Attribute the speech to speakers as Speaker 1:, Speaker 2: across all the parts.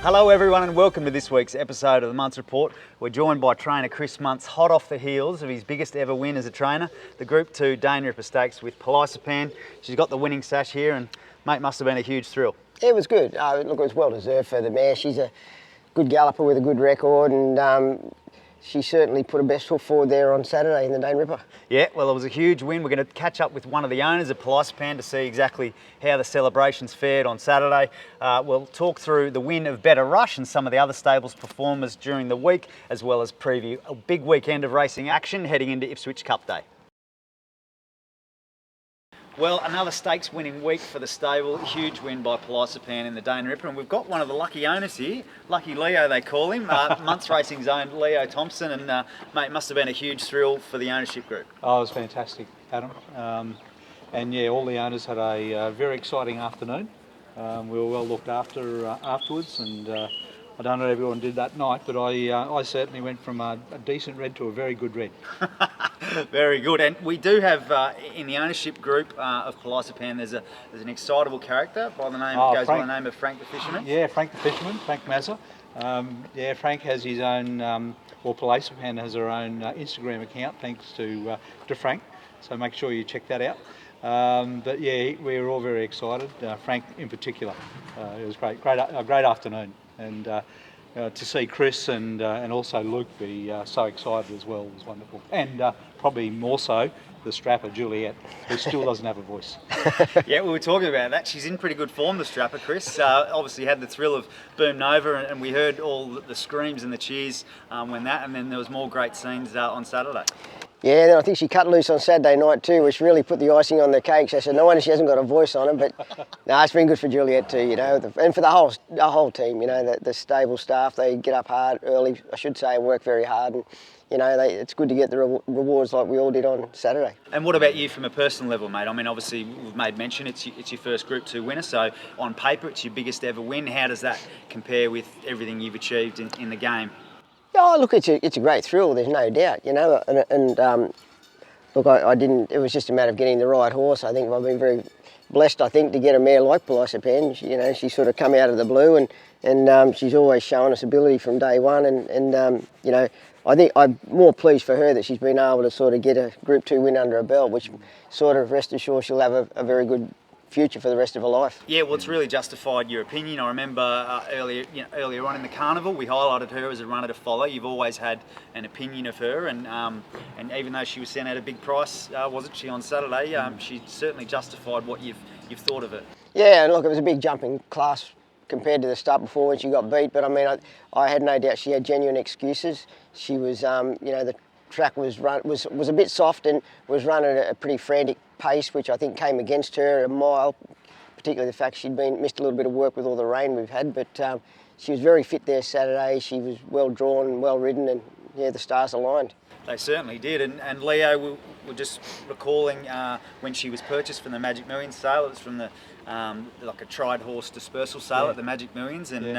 Speaker 1: Hello everyone and welcome to this week's episode of the Munce Report. We're joined by trainer Chris Munce, hot off the heels of his biggest ever win as a trainer, the Group 2 Dane Ripper Stakes with Palacipan. She's got the winning sash here and mate, must have been a huge thrill.
Speaker 2: Yeah, it was good. Look, it was well deserved for the mare. She's a good galloper with a good record and she certainly put her best foot forward there on Saturday in the Dane Ripper.
Speaker 1: Yeah, well, it was a huge win. We're going to catch up with one of the owners of Palacipan to see exactly how the celebrations fared on Saturday. We'll talk through the win of Better Rush and some of the other stables' performers during the week, as well as preview a big weekend of racing action heading into Ipswich Cup Day. Well, another stakes winning week for the stable. Huge win by Palacipan in the Dane Ripper. And we've got one of the lucky owners here. Lucky Leo, they call him. Munce Racing's own Leo Thompson. And, mate, it must have been a huge thrill for the ownership group.
Speaker 3: Oh, it was fantastic, Adam. And yeah, all the owners had a very exciting afternoon. We were well looked after afterwards. And I don't know if everyone did that night, but I certainly went from a decent red to a very good red.
Speaker 1: Very good, and we do have in the ownership group of Palacipan. There's an excitable character by the name by the name of Frank the Fisherman.
Speaker 3: Yeah, Frank the Fisherman, Frank Mazza. Yeah, Frank has his own, Palacipan has her own Instagram account, thanks to Frank. So make sure you check that out. But yeah, we were all very excited. Frank in particular, it was a great afternoon, and to see Chris and also Luke be so excited as well was wonderful. And probably more so, the strapper Juliet, who still doesn't have a voice.
Speaker 1: Yeah, we were talking about that. She's in pretty good form, the strapper, Chris. Obviously had the thrill of Boom Nova, and we heard all the screams and the cheers when that, and then there was more great scenes on Saturday.
Speaker 2: Yeah, then I think she cut loose on Saturday night too, which really put the icing on the cake. So I said, no wonder she hasn't got a voice on her, but no, it's been good for Juliet too, you know, and for the whole team, you know, the stable staff. They get up hard early, I should say, and work very hard, and you know, it's good to get the rewards like we all did on Saturday.
Speaker 1: And what about you from a personal level, mate? I mean, obviously we've made mention it's your first Group 2 winner, so on paper it's your biggest ever win. How does that compare with everything you've achieved in the game?
Speaker 2: Oh, look, it's a great thrill. There's no doubt, you know. And look, I didn't. It was just a matter of getting the right horse. I think I've been very blessed. I think to get a mare like Palacipan. You know, she sort of come out of the blue, and she's always shown us ability from day one. And you know, I think I'm more pleased for her that she's been able to sort of get a Group 2 win under her belt, which sort of rest assured she'll have a very good future for the rest of her life.
Speaker 1: Yeah, well, it's really justified your opinion. I remember earlier on in the carnival, we highlighted her as a runner to follow. You've always had an opinion of her, and even though she was sent out a big price, wasn't she, on Saturday? She certainly justified what you've thought of it.
Speaker 2: Yeah, and look, it was a big jump in class compared to the start before when she got beat. But I mean, I had no doubt she had genuine excuses. She was, you know, the track was a bit soft and was running at a pretty frantic pace, which I think came against her a mile, particularly the fact she'd missed a little bit of work with all the rain we've had. But she was very fit there Saturday. She was well drawn and well ridden, and yeah, the stars aligned.
Speaker 1: They certainly did. And Leo, we're just recalling when she was purchased from the Magic Millions sale. It was from the like a tried horse dispersal sale at the Magic Millions, and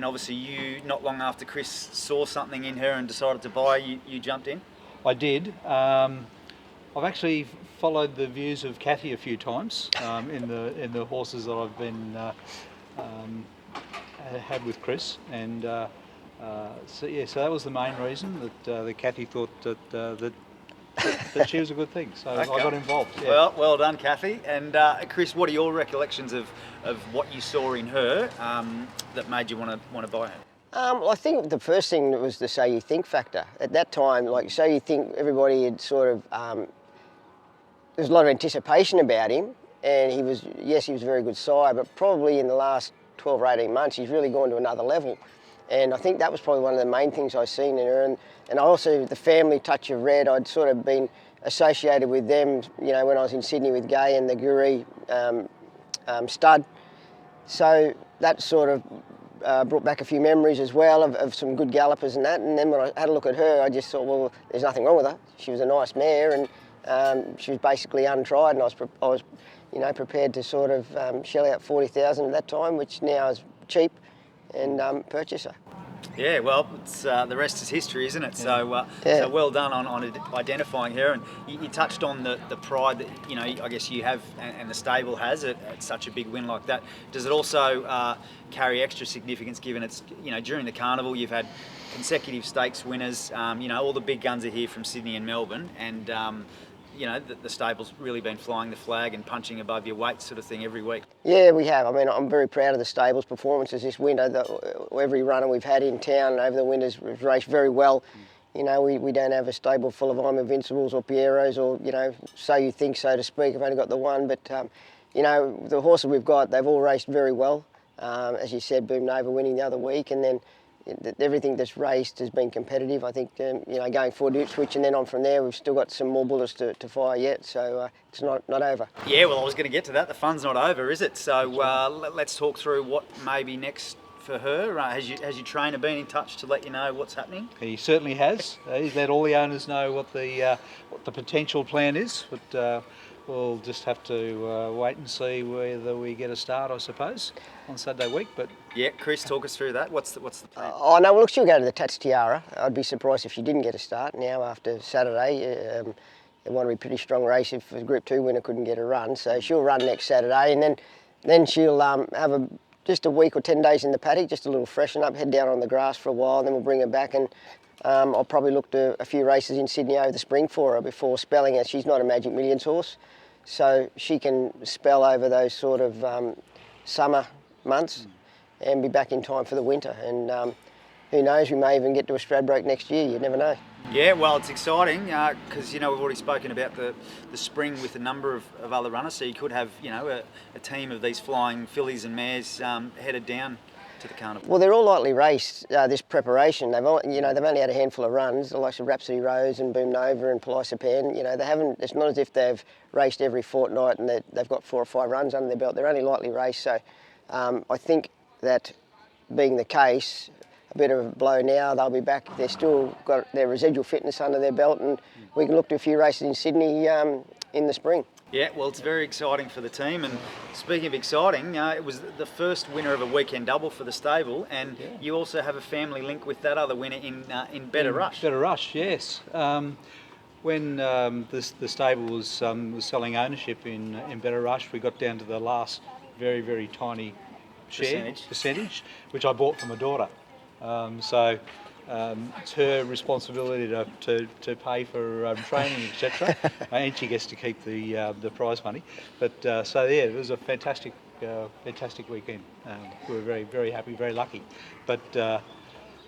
Speaker 1: obviously you, not long after Chris saw something in her and decided to buy, you jumped in.
Speaker 3: I did. I've actually followed the views of Kathy a few times in the horses that I've been had with Chris, and so that was the main reason that Kathy thought that she was a good thing. So okay. I got involved. Yeah.
Speaker 1: Well done, Kathy. And Chris, what are your recollections of what you saw in her that made you want to buy her?
Speaker 2: I think the first thing was the say you think factor. At that time, like say you think, everybody had sort of there was a lot of anticipation about him, and he was a very good sire, but probably in the last 12 or 18 months he's really gone to another level. And I think that was probably one of the main things I've seen in her. And also the family touch of red, I'd sort of been associated with them, you know, when I was in Sydney with Gay and the Guri stud. So that sort of brought back a few memories as well of some good gallopers and that. And then when I had a look at her, I just thought, well, there's nothing wrong with her. She was a nice mare, and she was basically untried, and I was you know, prepared to sort of shell out $40,000 at that time, which now is cheap, and purchase her.
Speaker 1: Yeah, well, it's, the rest is history, isn't it?
Speaker 3: Yeah.
Speaker 1: So well done on identifying her. And you touched on the pride that, I guess you have and the stable has at such a big win like that. Does it also carry extra significance given it's, during the carnival you've had consecutive stakes winners, all the big guns are here from Sydney and Melbourne, and the stable's really been flying the flag and punching above your weight sort of thing every week.
Speaker 2: Yeah, we have. I mean, I'm very proud of the stable's performances this winter. Every runner we've had in town over the winters has raced very well. We don't have a stable full of I'm Invincibles or Pieros or, So You Think, so to speak. I've only got the one, but, the horses we've got, they've all raced very well. As you said, Boom Nova winning the other week, and then everything that's raced has been competitive. I think, going forward to Ipswich and then on from there, we've still got some more bullets to fire yet, so it's not over.
Speaker 1: Yeah, well, I was going to get to that. The fun's not over, is it? So let's talk through what may be next for her. Has your trainer been in touch to let you know what's happening?
Speaker 3: He certainly has. He's let all the owners know what the potential plan is, but we'll just have to wait and see whether we get a start, I suppose, on Saturday week. But
Speaker 1: yeah, Chris, talk us through that. What's the plan?
Speaker 2: Oh no, well, look, she'll go to the Tats Tiara. I'd be surprised if she didn't get a start now after Saturday. It want to be a pretty strong race if the Group 2 winner couldn't get a run. So she'll run next Saturday, and then she'll have just a week or 10 days in the paddock, just a little freshen up, head down on the grass for a while, then we'll bring her back, and I'll probably look to a few races in Sydney over the spring for her before spelling her. She's not a Magic Millions horse, so she can spell over those sort of summer months and be back in time for the winter. And who knows, we may even get to a Stradbroke next year, you never know.
Speaker 1: Yeah, well, it's exciting because, we've already spoken about the spring with a number of other runners, so you could have, a team of these flying fillies and mares headed down to the carnival.
Speaker 2: Well, they're all lightly raced, this preparation. They've only had a handful of runs, the likes of Rhapsody Rose and Boom Nova and Palacipan. They haven't, it's not as if they've raced every fortnight and they've got 4 or 5 runs under their belt. They're only lightly raced, so I think that being the case, a bit of a blow now, they'll be back. They've still got their residual fitness under their belt, and we can look to a few races in Sydney in the spring.
Speaker 1: Yeah, well, it's very exciting for the team. And speaking of exciting, it was the first winner of a weekend double for the stable, and you also have a family link with that other winner in Better Rush.
Speaker 3: Better Rush, yes. When the stable was selling ownership in Better Rush, we got down to the last very, very tiny percentage, which I bought for my daughter. So it's her responsibility to pay for training, etc. And she gets to keep the prize money. But it was a fantastic weekend. We were very, very happy, very lucky. But if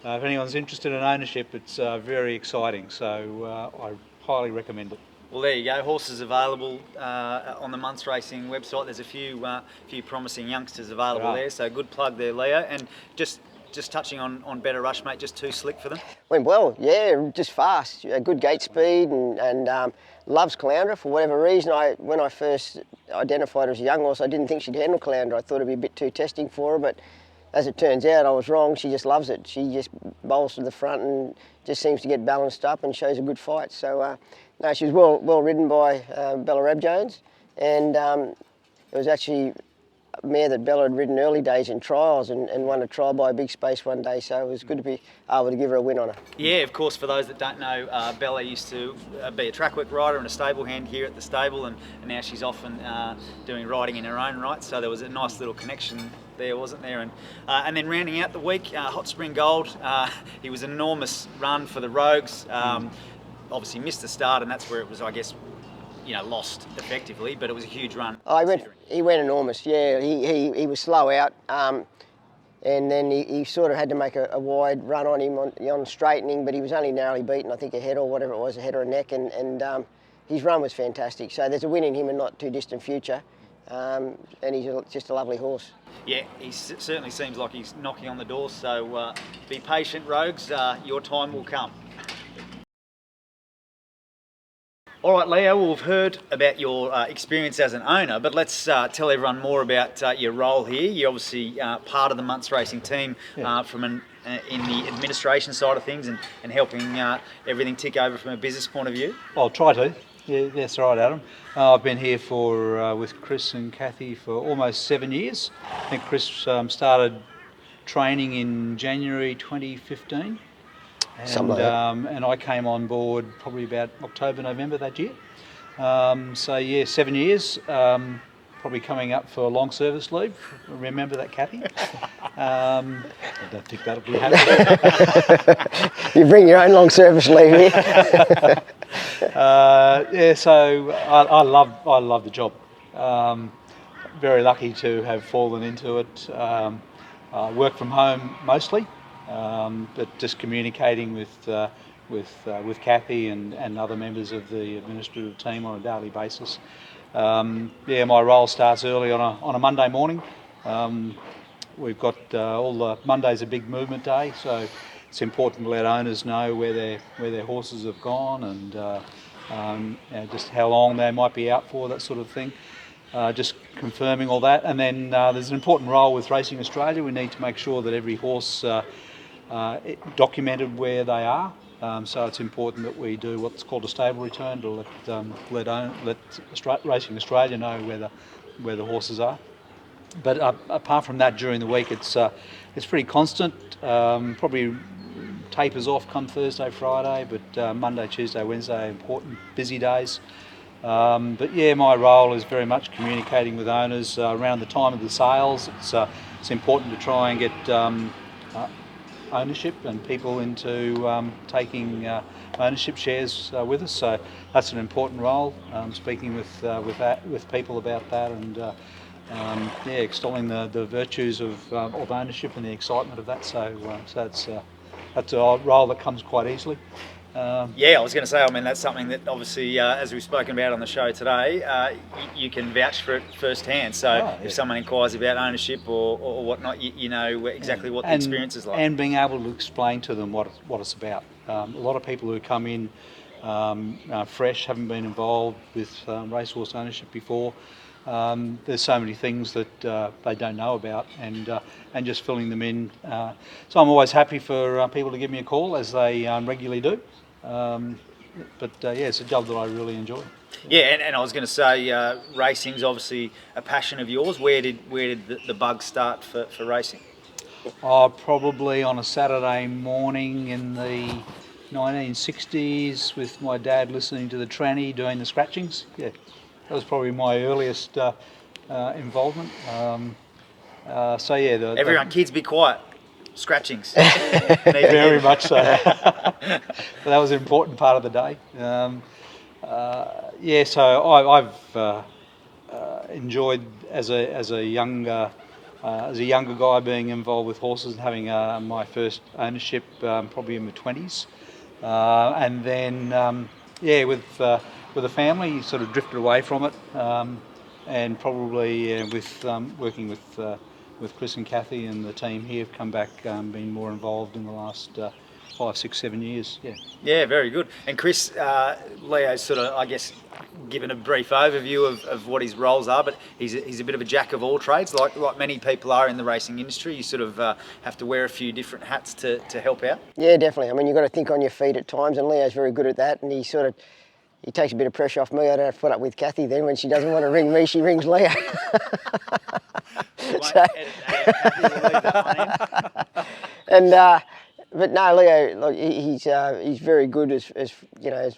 Speaker 3: anyone's interested in ownership, it's very exciting. So I highly recommend it.
Speaker 1: Well, there you go. Horses available on the Munce Racing website. There's a few promising youngsters available there. So good plug there, Leo. And just touching on Better Rush, mate, just too slick for them?
Speaker 2: Went well, yeah, just fast. Good gate speed and loves Caloundra for whatever reason. When I first identified her as a young horse, I didn't think she'd handle Caloundra. I thought it'd be a bit too testing for her, but as it turns out, I was wrong. She just loves it. She just bowls to the front and just seems to get balanced up and shows a good fight. So, no, she was well ridden by Bella Rab Jones, and it was actually a mare that Bella had ridden early days in trials and won a trial by a big space one day, so it was good to be able to give her a win on her.
Speaker 1: Yeah, of course, for those that don't know, Bella used to be a track work rider and a stable hand here at the stable, and now she's often doing riding in her own right, so there was a nice little connection there, wasn't there? And then rounding out the week, Hot Spring Gold, he was an enormous run for the Rogues, obviously missed the start, and that's where it was, I guess, lost effectively, but it was a huge run.
Speaker 2: He went enormous, yeah. He was slow out, and then he sort of had to make a wide run on him on straightening, but he was only narrowly beaten, I think a head or whatever it was, a head or a neck, and his run was fantastic. So there's a win in him in not too distant future, and he's just a lovely horse.
Speaker 1: Yeah, he certainly seems like he's knocking on the door, so be patient, Rogues, your time will come. All right, Leo, we've heard about your experience as an owner, but let's tell everyone more about your role here. You're obviously part of the Munce Racing team in the administration side of things and helping everything tick over from a business point of view.
Speaker 3: I'll try to. Yeah, that's right, Adam. I've been here with Chris and Kathy for almost 7 years. I think Chris started training in January 2015.
Speaker 2: Something like that.
Speaker 3: And I came on board probably about October, November that year. So yeah, 7 years, probably coming up for long service leave. Remember that, Kathy? I don't think that'll be happening.
Speaker 2: You bring your own long service leave here.
Speaker 3: Yeah, so I love the job. Very lucky to have fallen into it. I work from home mostly, but just communicating with Kathy and other members of the administrative team on a daily basis. Yeah, my role starts early on a Monday morning. We've got all the Monday's a big movement day, so it's important to let owners know where their horses have gone and you know, just how long they might be out for, that sort of thing. Just confirming all that, and then there's an important role with Racing Australia. We need to make sure that every horse documented where they are. So it's important that we do what's called a stable return to let Racing Australia know where the horses are. But apart from that, during the week it's pretty constant. Probably tapers off come Thursday, Friday, but Monday, Tuesday, Wednesday are important busy days. But yeah, my role is very much communicating with owners around the time of the sales. It's important to try and get ownership and people into taking ownership shares with us. So that's an important role. Speaking with people about that and yeah, extolling the virtues of ownership and the excitement of that. So that's a role that comes quite easily.
Speaker 1: Yeah, I was going to say, I mean, that's something that obviously, as we've spoken about on the show today, you can vouch for it firsthand. So if someone inquires about ownership or whatnot, you know exactly what the experience is like.
Speaker 3: And being able to explain to them what it's about. A lot of people who come in fresh, haven't been involved with racehorse ownership before. There's so many things that they don't know about, and just filling them in. So I'm always happy for people to give me a call, as they regularly do. But yeah, it's a job that I really enjoy.
Speaker 1: Yeah, and I was going to say, racing's obviously a passion of yours. Where did the bug start for racing?
Speaker 3: Probably on a Saturday morning in the 1960s, with my dad listening to the tranny doing the scratchings. Yeah. That was probably my earliest involvement. So yeah,
Speaker 1: everyone, kids, be quiet. Scratchings.
Speaker 3: Very much so. But that was an important part of the day. Yeah, so I've enjoyed as a younger guy being involved with horses and having my first ownership probably in my 20s, and then yeah, with the family, sort of drifted away from it, and probably with working with Chris and Kathy and the team here, have come back, been more involved in the last 5, 6, 7 years. Yeah. Yeah,
Speaker 1: very good. And Chris, Leo's sort of, I guess, given a brief overview of what his roles are, but he's a bit of a jack of all trades, like many people are in the racing industry. You sort of have to wear a few different hats to help out.
Speaker 2: Yeah, definitely. I mean, you've got to think on your feet at times, and Leo's very good at that, and he takes a bit of pressure off me. I don't have to put up with Kathy then. When she doesn't want to ring me, she rings Leo. And but no, Leo, like, he's very good as you know,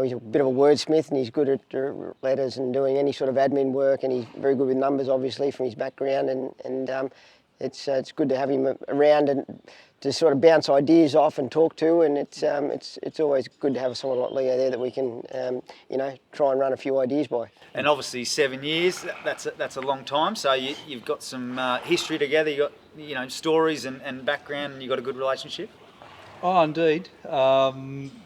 Speaker 2: he's a bit of a wordsmith, and he's good at letters and doing any sort of admin work, and he's very good with numbers, obviously, from his background, and it's good to have him around and to sort of bounce ideas off and talk to, and it's always good to have someone like Leo there that we can try and run a few ideas by.
Speaker 1: And obviously 7 years, that's a long time. So you've got some history together. You got stories and background, and you've got a good relationship.
Speaker 3: Oh, indeed. Yeah,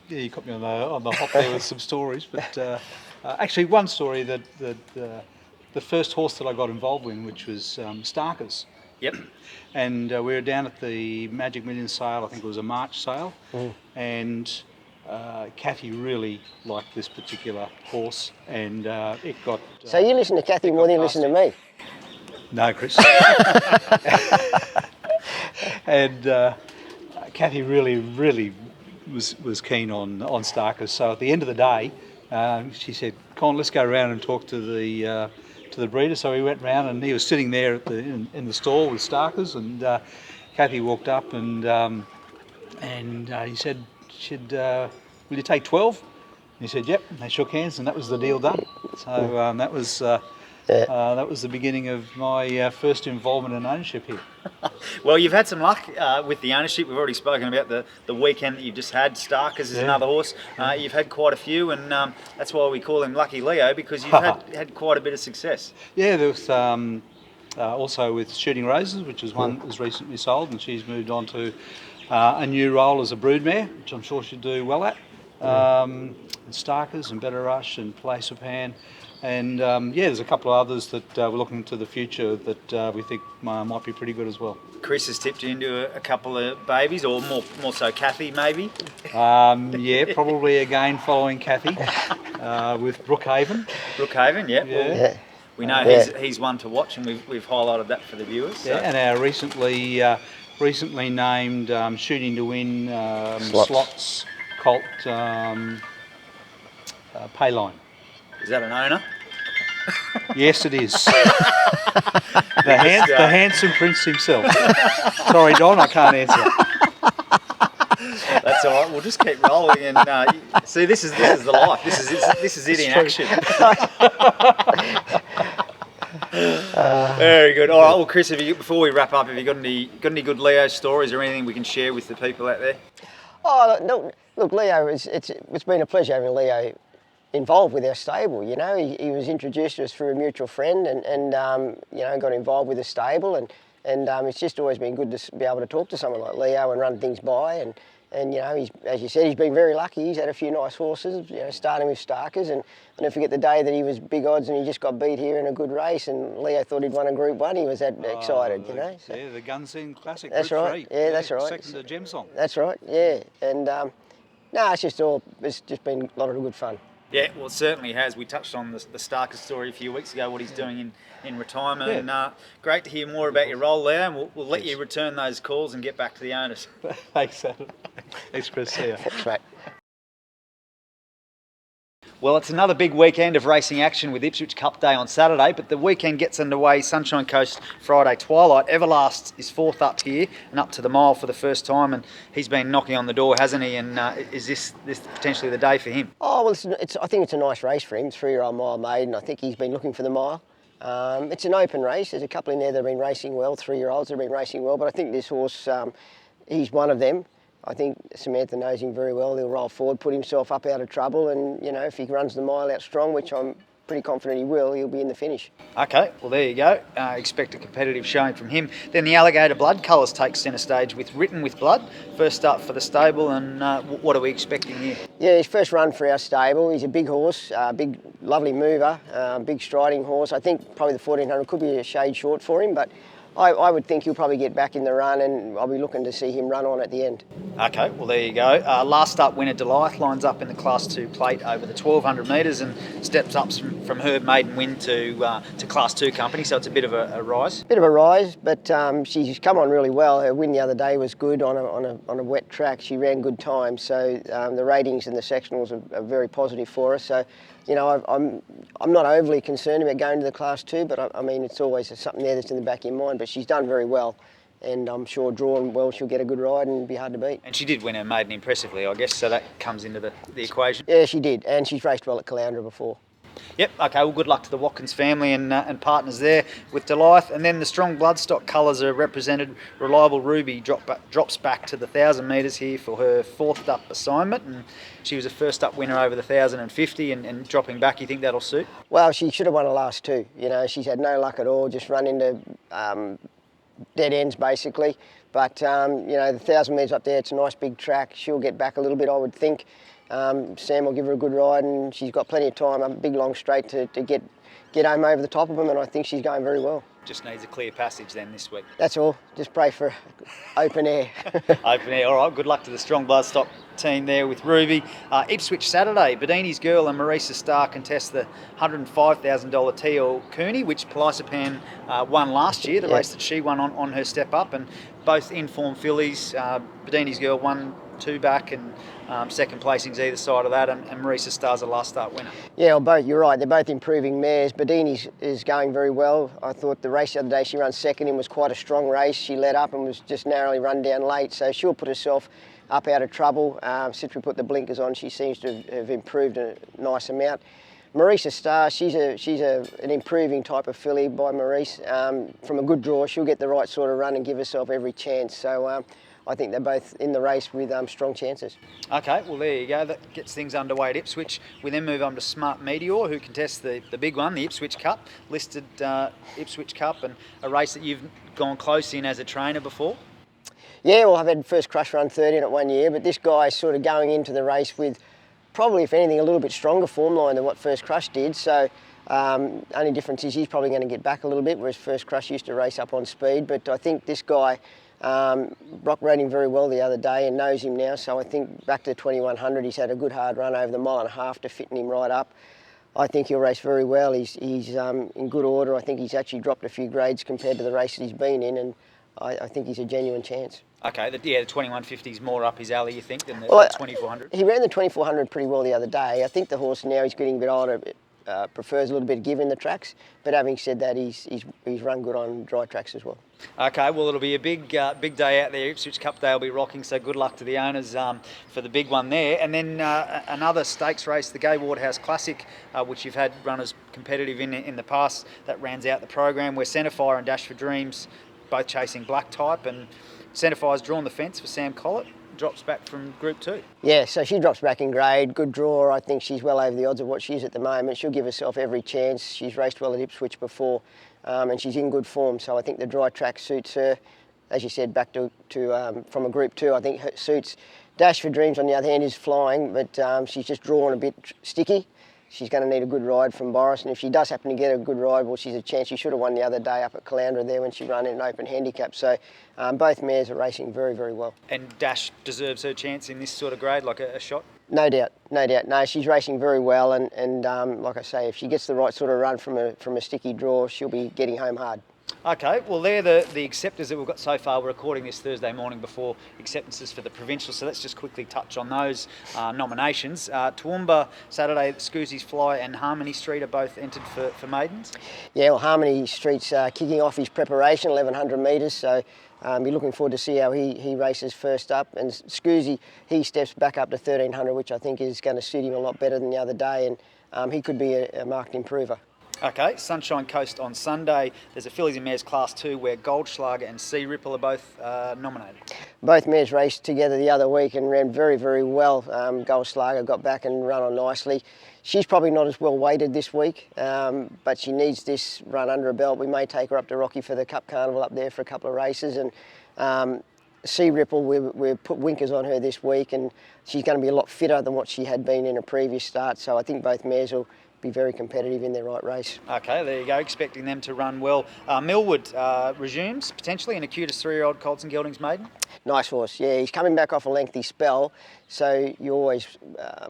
Speaker 3: you caught me on the hop there with some stories, but actually one story that the first horse that I got involved in, which was Starkers.
Speaker 1: Yep.
Speaker 3: And we were down at the Magic Millions sale, I think it was a March sale, and Kathy really liked this particular horse, and it got...
Speaker 2: So you listen to Kathy more than you listen to me?
Speaker 3: No, Chris. And Kathy really was keen on Starkers. So at the end of the day, she said, "Con, let's go around and talk to the to the breeder. So we went round, and he was sitting there in the stall with Starkers, and Kathy walked up and he said, "Will you take 12?" And he said, "Yep." And they shook hands, and that was the deal done. So that was the beginning of my first involvement in ownership here.
Speaker 1: Well, you've had some luck with the ownership. We've already spoken about the weekend that you've just had. Starkers is another horse. You've had quite a few, and that's why we call him Lucky Leo, because you've had quite a bit of success.
Speaker 3: Yeah, there was also with Shooting Roses, which is one that was recently sold, and she's moved on to a new role as a broodmare, which I'm sure she'll do well at. And Starkers and Better Rush and Palacipan. And there's a couple of others that we're looking to the future that we think might be pretty good as well.
Speaker 1: Chris has tipped you into a couple of babies, or more so Kathy, maybe?
Speaker 3: Probably again following Kathy with Brookhaven.
Speaker 1: Brookhaven, yeah.
Speaker 3: Yeah.
Speaker 1: We know he's one to watch, and we've highlighted that for the viewers. So.
Speaker 3: Yeah, and our recently named Shooting to Win slots colt Payline.
Speaker 1: Is that an owner?
Speaker 3: Yes, it is. The handsome prince himself. Sorry, Don, I can't answer.
Speaker 1: That's all right. We'll just keep rolling, and see, this is the life. This is it in action. Very good. All right. Well, Chris, before we wrap up, have you got any good Leo stories or anything we can share with the people out there?
Speaker 2: Oh, no, look, Leo, it's been a pleasure having Leo involved with our stable. You know, he was introduced to us through a mutual friend, and got involved with the stable, and it's just always been good to be able to talk to someone like Leo and run things by, and he's, as you said, he's been very lucky. He's had a few nice horses, starting with Starkers, and I never forget the day that he was big odds and he just got beat here in a good race, and Leo thought he'd won a Group 1. He was that excited, So.
Speaker 3: Yeah, the Gunsin Classic.
Speaker 2: That's
Speaker 3: Group
Speaker 2: right.
Speaker 3: 3.
Speaker 2: Yeah, that's right.
Speaker 3: Second to Gem Song.
Speaker 2: That's right. Yeah, and it's just been a lot of good fun.
Speaker 1: Yeah, well, it certainly has. We touched on the Starker story a few weeks ago, what he's doing in retirement.
Speaker 3: Yeah.
Speaker 1: And great to hear more about your role there. And we'll let you return those calls and get back to the owners.
Speaker 3: Thanks, Adam. Thanks, Chris. See ya.
Speaker 2: That's right.
Speaker 1: Well, it's another big weekend of racing action with Ipswich Cup Day on Saturday, but the weekend gets underway Sunshine Coast Friday twilight. Everlast is fourth up here and up to the mile for the first time, and he's been knocking on the door, hasn't he? And is this potentially the day for him?
Speaker 2: Oh, well, I think it's a nice race for him, 3-year-old mile maiden. I think he's been looking for the mile. It's an open race. There's a couple in there that have been racing well, 3-year-olds that have been racing well, but I think this horse, he's one of them. I think Samantha knows him very well. He'll roll forward, put himself up out of trouble, and if he runs the mile out strong, which I'm pretty confident he will, he'll be in the finish. Okay,
Speaker 1: well there you go. Expect a competitive showing from him. Then the Alligator Blood colours take centre stage with Written with Blood. First up for the stable, and what are we expecting here?
Speaker 2: Yeah, his first run for our stable. He's a big horse, big, lovely mover, big striding horse. I think probably the 1400 could be a shade short for him, but I would think he'll probably get back in the run, and I'll be looking to see him run on at the end.
Speaker 1: Okay, well there you go. Last up, Winner Delight lines up in the Class 2 plate over the 1200 metres and steps up from her maiden win to Class 2 company, so it's a bit of a rise.
Speaker 2: Bit of a rise, but she's come on really well. Her win the other day was good on a wet track. She ran good time, so the ratings and the sectionals are very positive for us. So, I'm not overly concerned about going to the Class 2, but I mean, it's always something there that's in the back of your mind. But she's done very well, and I'm sure drawn well, she'll get a good ride and be hard to beat.
Speaker 1: And she did win her maiden impressively, I guess, so that comes into the equation.
Speaker 2: Yeah, she did, and she's raced well at Caloundra before.
Speaker 1: Yep, okay, well good luck to the Watkins family and partners there with Delight. And then the strong bloodstock colours are represented. Reliable Ruby drops back to the 1,000 metres here for her fourth up assignment, and she was a first up winner over the 1,050 and dropping back. You think that'll suit?
Speaker 2: Well, she should have won the last two. She's had no luck at all, just run into dead ends basically. But, the 1,000 metres up there, it's a nice big track. She'll get back a little bit, I would think. Sam will give her a good ride, and she's got plenty of time, a big long straight to get home over the top of them, and I think she's going very well.
Speaker 1: Just needs a clear passage then this week.
Speaker 2: That's all. Just pray for open air.
Speaker 1: Open air. All right, good luck to the strong bloodstock team there with Ruby. Ipswich Saturday, Bedini's Girl and Marisa Starr contest the $105,000 TL Cooney, which Palacipan won last year, the race that she won on her step up, and both in-form fillies. Bedini's Girl won 2 back, and second placings either side of that, and Marisa Star's a last start winner.
Speaker 2: Yeah, well, both, you're right, they're both improving mares. Bedini is going very well. I thought the race the other day she ran second in was quite a strong race. She led up and was just narrowly run down late, so she'll put herself up out of trouble. Since we put the blinkers on, she seems to have improved a nice amount. Marisa Star, she's an improving type of filly by Maurice. From a good draw, she'll get the right sort of run and give herself every chance. So I think they're both in the race with strong chances.
Speaker 1: Okay, well there you go. That gets things underway at Ipswich. We then move on to Smart Meteor, who contests the big one, the Ipswich Cup, listed Ipswich Cup, and a race that you've gone close in as a trainer before.
Speaker 2: Yeah, well, I've had first crush run 30 in it 1 year, but this guy's sort of going into the race with probably, if anything, a little bit stronger form line than what First Crush did. So only difference is he's probably going to get back a little bit, whereas First Crush used to race up on speed. But I think this guy, Brock rode him very well the other day and knows him now. So I think back to 2100, he's had a good hard run over the 1.5 miles to fitten him right up. I think he'll race very well. He's in good order. I think he's actually dropped a few grades compared to the races he's been in, and I think he's a genuine chance.
Speaker 1: Okay, the 2150 is more up his alley, you think, than the 2400?
Speaker 2: He ran the 2400 pretty well the other day. I think the horse, now he's getting a bit older, prefers a little bit of give in the tracks. But having said that, he's run good on dry tracks as well.
Speaker 1: Okay, well, it'll be a big day out there. Ipswich Cup Day will be rocking, so good luck to the owners for the big one there. And then another stakes race, the Gay Waterhouse Classic, which you've had runners competitive in the past. That rounds out the program, where Centrefire and Dash for Dreams both chasing black type, and Centrefire's drawn the fence for Sam Collett, drops back from Group 2.
Speaker 2: Yeah, so she drops back in grade, good draw. I think she's well over the odds of what she is at the moment. She'll give herself every chance. She's raced well at Ipswich before, and she's in good form, so I think the dry track suits her. As you said, back to from a Group 2, I think it suits. Dash for Dreams, on the other hand, is flying, but she's just drawn a bit sticky. She's going to need a good ride from Boris, and if she does happen to get a good ride, well, she's a chance. She should have won the other day up at Caloundra there when she ran in an open handicap. So both mares are racing very, very well. And
Speaker 1: Dash deserves her chance in this sort of grade, like a shot?
Speaker 2: No doubt, no doubt. No, she's racing very well, and like I say, if she gets the right sort of run from a sticky draw, she'll be getting home hard.
Speaker 1: Okay, well they're the acceptors that we've got so far. We're recording this Thursday morning before acceptances for the provincial, so let's just quickly touch on those nominations. Toowoomba Saturday, Scoozy's Fly and Harmony Street are both entered for maidens. Yeah,
Speaker 2: well, Harmony Street's kicking off his preparation, 1100 metres, so be looking forward to see how he races first up. And Scoozy, he steps back up to 1300, which I think is going to suit him a lot better than the other day, and he could be a marked improver.
Speaker 1: Okay, Sunshine Coast on Sunday. There's a fillies and mares class 2 where Goldschlager and Sea Ripple are both nominated.
Speaker 2: Both mares raced together the other week and ran very, very well. Goldschlager got back and ran on nicely. She's probably not as well weighted this week, but she needs this run under her belt. We may take her up to Rocky for the Cup Carnival up there for a couple of races. And Sea Ripple, we've put winkers on her this week, and she's going to be a lot fitter than what she had been in a previous start. So I think both mares will be very competitive in their right race.
Speaker 1: Okay, there you go, expecting them to run well. Millwood resumes, potentially, in a cutest 3-year-old Colts and Geldings maiden.
Speaker 2: Nice horse, yeah, he's coming back off a lengthy spell, so you always,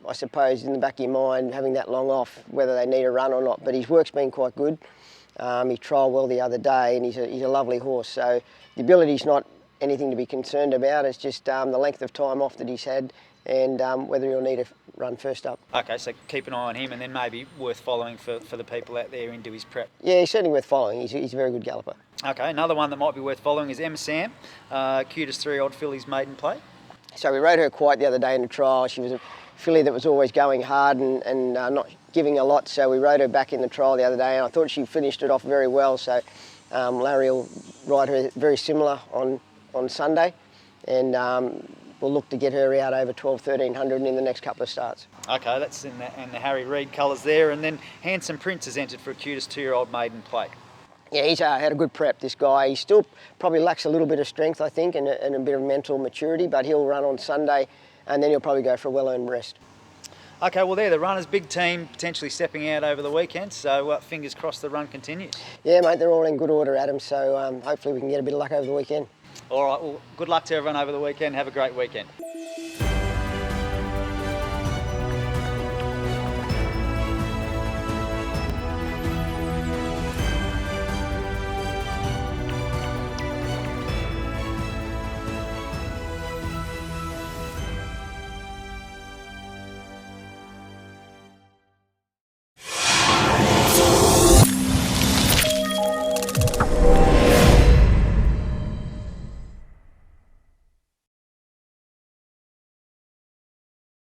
Speaker 2: I suppose, in the back of your mind, having that long off, whether they need a run or not, but his work's been quite good. He trialled well the other day, and he's a lovely horse, so the ability's not anything to be concerned about. It's just the length of time off that he's had, and whether he'll need a run first up.
Speaker 1: Okay, so keep an eye on him, and then maybe worth following for the people out there into his prep.
Speaker 2: Yeah, he's certainly worth following. He's a very good galloper.
Speaker 1: Okay, another one that might be worth following is M. Sam, cutest 3-year-old filly's maiden play.
Speaker 2: So we rode her quite the other day in the trial. She was a filly that was always going hard and not giving a lot, so we rode her back in the trial the other day, and I thought she finished it off very well. So Larry will ride her very similar on Sunday, and we'll look to get her out over 1300 in the next couple of starts.
Speaker 1: Okay, that's in the Harry Reid colours there, and then Handsome Prince is entered for a cutest 2-year-old maiden play.
Speaker 2: Yeah, he's had a good prep, this guy. He still probably lacks a little bit of strength, I think, and a bit of mental maturity, but he'll run on Sunday, and then he'll probably go for a well-earned rest.
Speaker 1: Okay, well there, the runners, big team, potentially stepping out over the weekend, so fingers crossed the run continues.
Speaker 2: Yeah, mate, they're all in good order, Adam, so hopefully we can get a bit of luck over the weekend.
Speaker 1: All right, well, good luck to everyone over the weekend. Have a great weekend.